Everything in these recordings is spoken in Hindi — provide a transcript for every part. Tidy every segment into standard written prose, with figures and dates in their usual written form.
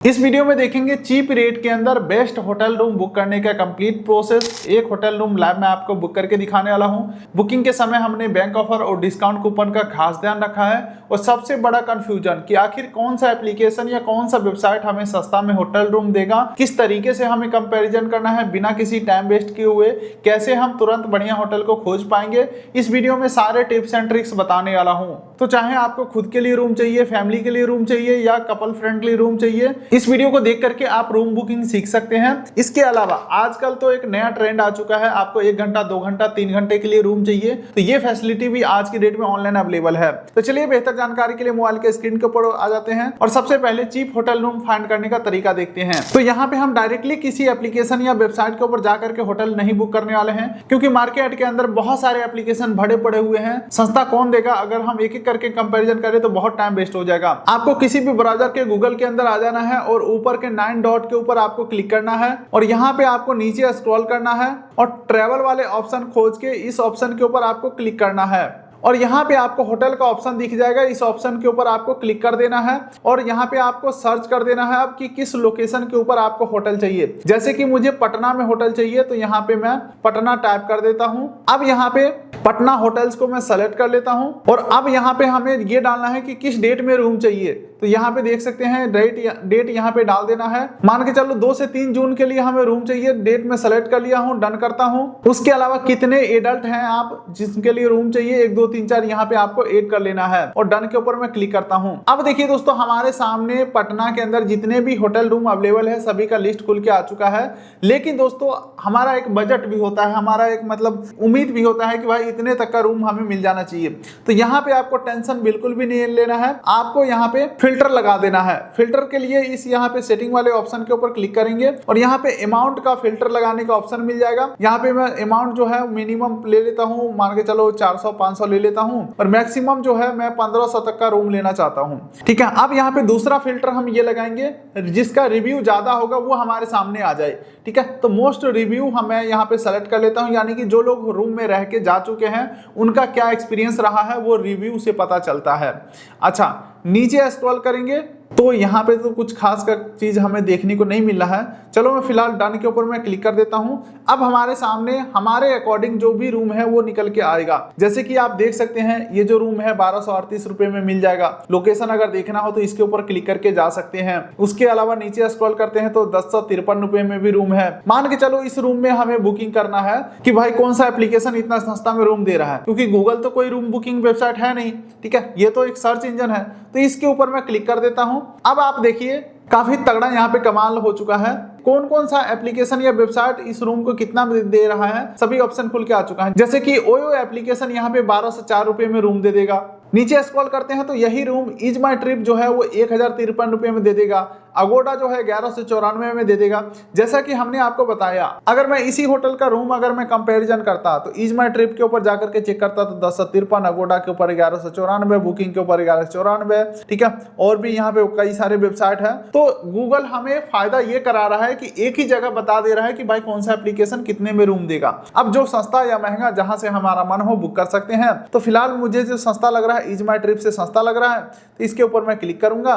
इस वीडियो में देखेंगे चीप रेट के अंदर बेस्ट होटल रूम बुक करने का कंप्लीट प्रोसेस। एक होटल रूम लाइव में आपको बुक करके दिखाने वाला हूं। बुकिंग के समय हमने बैंक ऑफर और डिस्काउंट कूपन का खास ध्यान रखा है और सबसे बड़ा कंफ्यूजन कि आखिर कौन सा एप्लीकेशन या कौन सा वेबसाइट हमें सस्ता में होटल रूम देगा, किस तरीके से हमें कंपैरिजन करना है बिना किसी टाइम वेस्ट किए हुए, कैसे हम तुरंत बढ़िया होटल को खोज पाएंगे। इस वीडियो में सारे टिप्स एंड ट्रिक्स बताने वाला हूं। तो चाहे आपको खुद के लिए रूम चाहिए, फैमिली के लिए रूम चाहिए या कपल फ्रेंडली रूम चाहिए, इस वीडियो को देख करके आप रूम बुकिंग सीख सकते हैं। इसके अलावा आजकल तो एक नया ट्रेंड आ चुका है, आपको 1 घंटा 2 घंटा 3 घंटे के लिए रूम चाहिए तो ये फैसिलिटी भी आज की डेट में ऑनलाइन अवेलेबल है। तो चलिए बेहतर जानकारी के लिए मोबाइल के स्क्रीन के ऊपर आ जाते हैं और सबसे पहले चीप होटल रूम फाइंड करने का तरीका देखते हैं। तो यहाँ पे हम डायरेक्टली किसी एप्लीकेशन या वेबसाइट के ऊपर जाकर के होटल नहीं बुक करने वाले हैं, क्योंकि मार्केट के अंदर बहुत सारे एप्लीकेशन भरे पड़े हुए हैं। सस्ता कौन देगा, अगर हम एक एक करके कंपैरिजन करें तो बहुत टाइम वेस्ट हो जाएगा। आपको किसी भी ब्राउजर के गूगल के अंदर आ जाना है और ऊपर के 9 डॉट के ऊपर आपको क्लिक करना है और यहाँ पे आपको नीचे स्क्रॉल करना है और ट्रैवल वाले ऑप्शन खोज के इस ऑप्शन के ऊपर आपको क्लिक करना है और यहाँ पे आपको होटल का ऑप्शन दिख जाएगा। इस ऑप्शन के ऊपर आपको क्लिक कर देना है और यहाँ पे आपको सर्च कर देना है अब कि किस लोकेशन के ऊपर आपको होटल चाहिए। जैसे कि मुझे पटना में होटल चाहिए तो यहाँ पे मैं पटना टाइप कर देता हूँ। अब यहाँ पे पटना होटल्स को मैं सेलेक्ट कर लेता हूँ और अब यहाँ पे हमें ये डालना है कि किस डेट में रूम चाहिए। तो यहाँ पे देख सकते हैं डेट यहाँ पे डाल देना है। मान के चलो 2 से 3 जून के लिए हमें रूम चाहिए, डेट में सेलेक्ट कर लिया हूँ, डन करता हूँ। उसके अलावा कितने एडल्ट हैं आप जिनके लिए रूम चाहिए, 1 2 3 4 यहाँ पे आपको ऐड कर लेना है और डन के ऊपर मैं क्लिक करता हूँ। अब देखिए दोस्तों, हमारे सामने पटना के अंदर जितने भी होटल रूम अवेलेबल है सभी का लिस्ट खुल के आ चुका है। लेकिन दोस्तों हमारा एक बजट भी होता है, हमारा एक मतलब उम्मीद भी होता है कि भाई इतने तक का रूम हमें मिल जाना चाहिए। तो यहाँ पे आपको टेंशन बिल्कुल भी नहीं लेना है, आपको यहाँ पे फिल्टर लगा देना है। फिल्टर के लिए इस यहाँ पे सेटिंग वाले ऑप्शन के ऊपर क्लिक करेंगे और यहाँ पे अमाउंट का फिल्टर लगाने का ऑप्शन मिल जाएगा। यहाँ पे मैं अमाउंट जो है मिनिमम ले लेता हूँ, मान के चलो 400-500 ले लेता हूँ और मैक्सिमम जो है मैं 1500 तक का रूम लेना चाहता हूँ। ठीक है, अब यहाँ पे दूसरा फिल्टर हम ये लगाएंगे जिसका रिव्यू ज्यादा होगा वो हमारे सामने आ जाए। ठीक है, तो मोस्ट रिव्यू हमें यहाँ पे सेलेक्ट कर लेता हूँ, यानी कि जो लोग रूम में रह के जा चुके हैं उनका क्या एक्सपीरियंस रहा है वो रिव्यू से पता चलता है। अच्छा, नीचे स्क्रॉल करेंगे तो यहाँ पे तो कुछ खास का चीज हमें देखने को नहीं मिल रहा है। चलो मैं फिलहाल डन के ऊपर मैं क्लिक कर देता हूँ। अब हमारे सामने हमारे अकॉर्डिंग जो भी रूम है वो निकल के आएगा। जैसे कि आप देख सकते हैं ये जो रूम है 1238 रुपए में मिल जाएगा। लोकेशन अगर देखना हो तो इसके ऊपर क्लिक करके जा सकते हैं। उसके अलावा नीचे स्क्रॉल करते हैं तो 1053 रुपए में भी रूम है। मान के चलो इस रूम में हमें बुकिंग करना है कि भाई कौन सा एप्लीकेशन इतना सस्ता में रूम दे रहा है, क्योंकि गूगल तो कोई रूम बुकिंग वेबसाइट है नहीं। ठीक है, ये तो एक सर्च इंजन है, तो इसके ऊपर मैं क्लिक कर देता हूं। अब आप देखिए काफी तगड़ा यहाँ पे कमाल हो चुका है। कौन कौन सा एप्लीकेशन या वेबसाइट इस रूम को कितना दे रहा है सभी ऑप्शन खुल के आ चुका है। जैसे कि ओयो एप्लीकेशन यहाँ पे 12 से 4 रुपए में रूम दे देगा। नीचे स्क्रॉल करते हैं तो यही रूम इज माई ट्रिप जो है वो 1053 रुपए में दे देगा। अगोडा जो है 1194 में दे देगा। जैसा कि हमने आपको बताया, अगर मैं इसी होटल का रूम अगर मैं कंपैरिजन करता तो इज माई ट्रिप के ऊपर जाकर के चेक करता तो 1053, अगोडा के ऊपर 1194, बुकिंग के ऊपर 1194। ठीक है, और भी यहाँ पे कई सारे वेबसाइट है। तो गूगल हमें फायदा ये करा रहा है कि एक ही जगह बता दे रहा है कि भाई कौन सा एप्लीकेशन कितने में रूम देगा। अब जो सस्ता या महंगा जहां से हमारा मन हो बुक कर सकते हैं। तो फिलहाल मुझे जो सस्ता लग रहा है इज माई ट्रिप से सस्ता लग रहा है तो इसके ऊपर मैं क्लिक करूंगा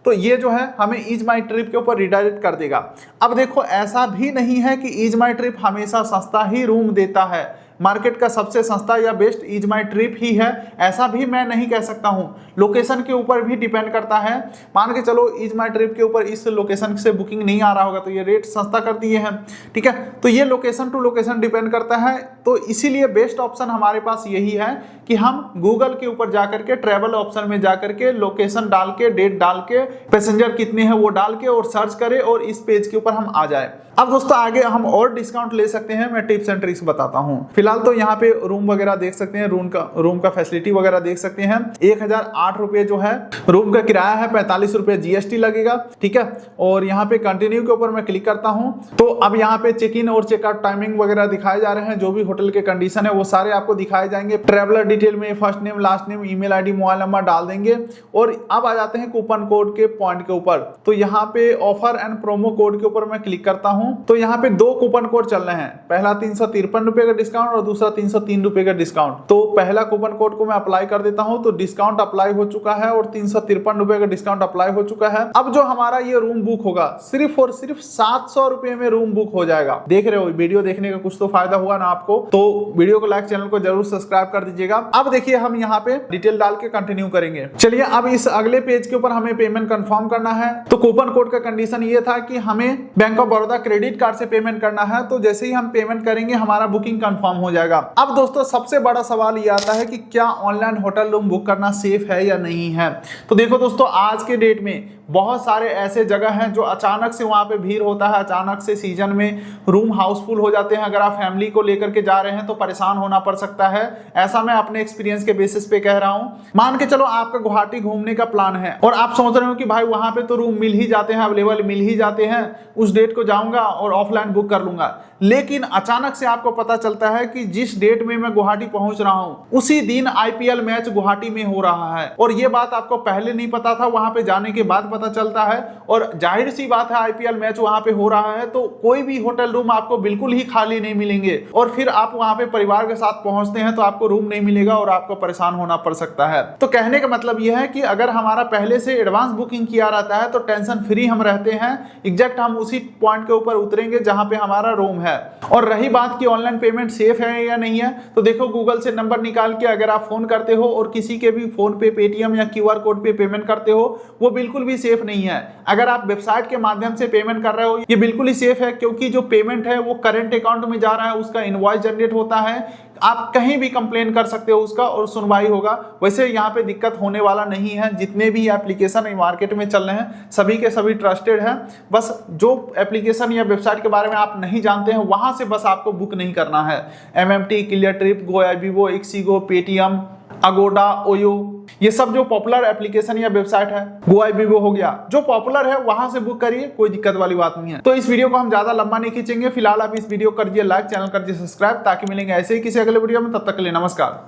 तो ये जो है हमें इज माई ट्रिप के ऊपर रिडायरेक्ट कर देगा। अब देखो ऐसा भी नहीं है कि इज माई ट्रिप हमेशा सस्ता ही रूम देता है। मार्केट का सबसे सस्ता या बेस्ट इज माई ट्रिप ही है, ऐसा भी मैं नहीं कह सकता हूं। लोकेशन के ऊपर भी डिपेंड करता है। मान के चलो इज माई ट्रिप के ऊपर इस लोकेशन से बुकिंग नहीं आ रहा होगा तो ये रेट सस्ता कर दिए हैं। ठीक है, तो ये लोकेशन टू लोकेशन डिपेंड करता है। तो इसीलिए बेस्ट ऑप्शन हमारे पास यही है कि हम गूगल के ऊपर जाकर के ट्रेवल ऑप्शन में जाकर के लोकेशन डाल के, डेट डाल के, पैसेंजर कितने हैं वो डाल के और सर्च करें और इस पेज के ऊपर हम आ जाए। अब दोस्तों आगे हम और डिस्काउंट ले सकते हैं, मैं टिप्स एंड ट्रिक्स बताता हूं। फिलहाल तो यहाँ पे रूम वगैरह देख सकते हैं, रूम का फैसिलिटी वगैरह देख सकते हैं। 1008 रुपए जो है रूम का किराया है, 45 रुपए जीएसटी लगेगा। ठीक है, और यहाँ पे कंटिन्यू के ऊपर मैं क्लिक करता हूँ तो अब यहाँ पे चेक इन और चेकआउट टाइमिंग वगैरह दिखाए जा रहे हैं। जो भी होटल के कंडीशन है वो सारे आपको दिखाए जाएंगे। ट्रेवलर डिटेल में first name, last name, email ID, mobile number डाल देंगे। और अब आ जाते हैं कूपन कोड के पॉइंट के ऊपर। तो यहाँ पे ऑफर एंड प्रोमो कोड के ऊपर मैं क्लिक करता हूँ। तो यहाँ पे 2 कूपन कोड चल रहे हैं, पहला 353 रुपए का डिस्काउंट और दूसरा 303 रुपए का डिस्काउंट। तो पहला कूपन कोड को मैं अप्लाई कर देता हूँ। तो डिस्काउंट अप्लाई हो चुका है और 353 रुपए का डिस्काउंट अप्लाई हो चुका है। अब जो हमारा ये रूम बुक होगा सिर्फ और सिर्फ 700 रुपए में रूम बुक हो जाएगा। देख रहे हो, वीडियो देखने का कुछ तो फायदा हुआ ना आपको। तो वीडियो को लाइक, चैनल को जरूर सब्सक्राइब कर दीजिएगा। अब देखिए हम यहाँ पे डिटेल डाल के कंटिन्यू करेंगे। चलिए अब इस अगले पेज के ऊपर हमें पेमेंट कंफर्म करना है। तो कूपन कोड का कंडीशन ये था कि हमें bank of Baroda credit card से पेमेंट करना है। तो जैसे ही हम पेमेंट करेंगे हमारा बुकिंग कंफर्म हो जाएगा। अब दोस्तों सबसे बड़ा सवाल ये आता है कि क्या ऑनलाइन होटल रूम बुक करना सेफ है या नहीं है। तो देखो दोस्तों, आज के डेट में बहुत सारे ऐसे जगह हैं जो अचानक से वहां पे भीड़ होता है, अचानक से सीजन में रूम हाउसफुल हो जाते हैं। अगर आप फैमिली को लेकर के जा रहे हैं तो परेशान होना पड़ सकता है। ऐसा मैं अपने एक्सपीरियंस के बेसिस पे कह रहा हूं। मान के चलो आपका गुवाहाटी घूमने का प्लान है और आप सोच रहे हो कि भाई वहां पे तो रूम मिल ही जाते हैं, अवेलेबल मिल ही जाते हैं, उस डेट को जाऊंगा और ऑफलाइन बुक कर लूंगा। लेकिन अचानक से आपको पता चलता है कि जिस डेट में मैं गुवाहाटी पहुंच रहा हूं उसी दिन आईपीएल मैच गुवाहाटी में हो रहा है और ये बात आपको पहले नहीं पता था, वहां पे जाने के बाद पता चलता है। और जाहिर सी बात है आईपीएल मैच वहां पे हो रहा है तो कोई भी होटल रूम आपको बिल्कुल ही खाली नहीं मिलेंगे। और फिर आप वहां पे परिवार के साथ पहुंचते हैं तो आपको रूम नहीं मिलेगा और आपको परेशान होना पड़ सकता है। तो कहने का मतलब यह है कि अगर हमारा पहले से एडवांस बुकिंग किया रहता है तो टेंशन फ्री हम रहते हैं। एग्जैक्ट हम उसी पॉइंट के ऊपर उतरेंगे जहां पे हमारा रूम है। और रही बात कि ऑनलाइन पेमेंट सेफ है या नहीं है, तो देखो गूगल से नंबर निकाल के अगर आप फोन करते हो और किसी के भी फोन पे, पेटीएम या क्यूआर कोड पे पेमेंट करते हो, वो बिल्कुल भी सेफ नहीं है। अगर आप वेबसाइट के माध्यम से पेमेंट कर रहे हो ये बिल्कुल ही सेफ है, क्योंकि जो पेमेंट है वो करंट अकाउंट में जा रहा है, उसका इनवॉइस जनरेट होता है। आप कहीं भी कंप्लेन कर सकते हो उसका और सुनवाई होगा। वैसे यहाँ पे दिक्कत होने वाला नहीं है। जितने भी एप्लीकेशन मार्केट में चल रहे हैं सभी के सभी ट्रस्टेड हैं। बस जो एप्लीकेशन या वेबसाइट के बारे में आप नहीं जानते हैं वहां से बस आपको बुक नहीं करना है। MMT, Cleartrip, Goibibo, ixigo, Paytm, Agoda, OYO, ये सब जो पॉपुलर एप्लीकेशन या वेबसाइट है, गोआईबीबो हो गया, जो पॉपुलर है वहां से बुक करिए, कोई दिक्कत वाली बात नहीं है। तो इस वीडियो को हम ज्यादा लंबा नहीं खींचेंगे। फिलहाल आप इस वीडियो को करिए लाइक, चैनल करिए सब्सक्राइब, ताकि मिलेंगे ऐसे ही किसी अगले वीडियो में। तब तक के लिए नमस्कार।